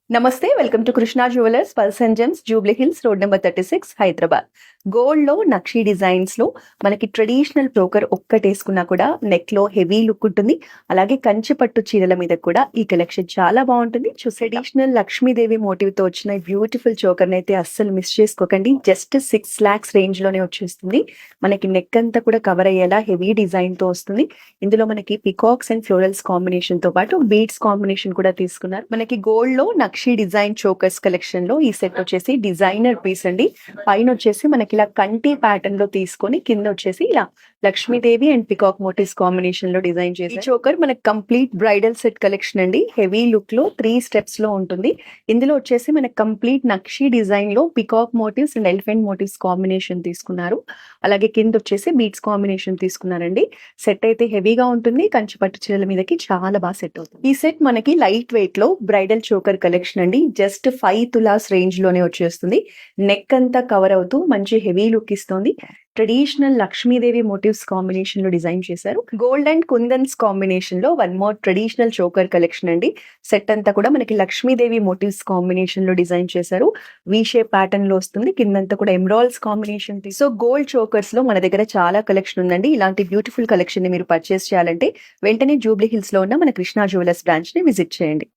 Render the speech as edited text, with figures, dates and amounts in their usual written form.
నమస్తే, welcome to Krishna jewellers, pearls and gems, Jubilee Hills, road number 36, Hyderabad. Gold లో నక్షీ డిజైన్స్ లో మనకి ట్రెడిషనల్ ప్రోకర్ ఒక్కటేసుకున్నా కూడా నెక్ లో హెవీ లుక్ ఉంటుంది. అలాగే కంచి పట్టు చీరల మీద కూడా ఈ కలెక్షన్ చాలా బాగుంటుంది. ట్రెడిషనల్ లక్ష్మీదేవి మోటివ్ తో వచ్చిన బ్యూటిఫుల్ చోకర్ అయితే అస్సలు మిస్ చేసుకోకండి. జస్ట్ 6 lakhs రేంజ్ లోనే వచ్చేస్తుంది. మనకి నెక్ అంతా కూడా కవర్ అయ్యేలా హెవీ డిజైన్ తో వస్తుంది. ఇందులో మనకి పికాక్స్ అండ్ ఫ్లోరల్స్ కాంబినేషన్ తో పాటు బీడ్స్ కాంబినేషన్ కూడా తీసుకున్నారు. మనకి గోల్డ్ లో నక్షీ డిజైన్ చోకర్స్ కలెక్షన్ లో ఈ సెట్ వచ్చేసి డిజైనర్ పీస్ అండి. పైన వచ్చేసి మనకి ఇలా కంటి ప్యాటర్న్ లో తీసుకొని కింద వచ్చేసి ఇలా Lakshmidevi and peacock motifs combination లో డిజైన్ చేసి చోకర్ మనకి కంప్లీట్ బ్రైడల్ సెట్ కలెక్షన్ అండి. హెవీ లుక్ లో 3 steps లో ఉంటుంది. ఇందులో వచ్చేసి మనకి కంప్లీట్ నక్షీ డిజైన్ లో peacock motifs and elephant motifs combination తీసుకున్నారు. అలాగే కింద వచ్చేసి బీట్స్ కాంబినేషన్ తీసుకున్నారండి. సెట్ అయితే హెవీగా ఉంటుంది. కంచి పట్టు చీరల మీదకి చాలా బాగా సెట్ అవుతుంది. ఈ సెట్ మనకి లైట్ వెయిట్ లో బ్రైడల్ చోకర్ కలెక్షన్ అండి. జస్ట్ 5 తులాస్ రేంజ్ లోనే వచ్చేస్తుంది. నెక్ అంతా కవర్ అవుతూ మంచి హెవీ లుక్ ఇస్తుంది. ట్రెడిషనల్ లక్ష్మీదేవి మోటివ్స్ కాంబినేషన్ లో డిజైన్ చేశారు. గోల్డ్ అండ్ కుందన్స్ కాంబినేషన్ లో one more traditional choker collection అండి. సెట్ అంతా కూడా మనకి లక్ష్మీదేవి మోటివ్స్ కాంబినేషన్ లో డిజైన్ చేశారు. వి షేప్ ప్యాటర్న్ లో వస్తుంది. కిందంతా కూడా emeralds combination. So gold chokers లో మన దగ్గర చాలా కలెక్షన్ ఉందండి. ఇలాంటి బ్యూటిఫుల్ కలెక్షన్ ని మీరు పర్చేస్ చేయాలంటే వెంటనే జూబ్లీ హిల్స్ లో ఉన్న మన కృష్ణా జ్యువెలర్స్ బ్రాంచ్ ని విజిట్ చేయండి.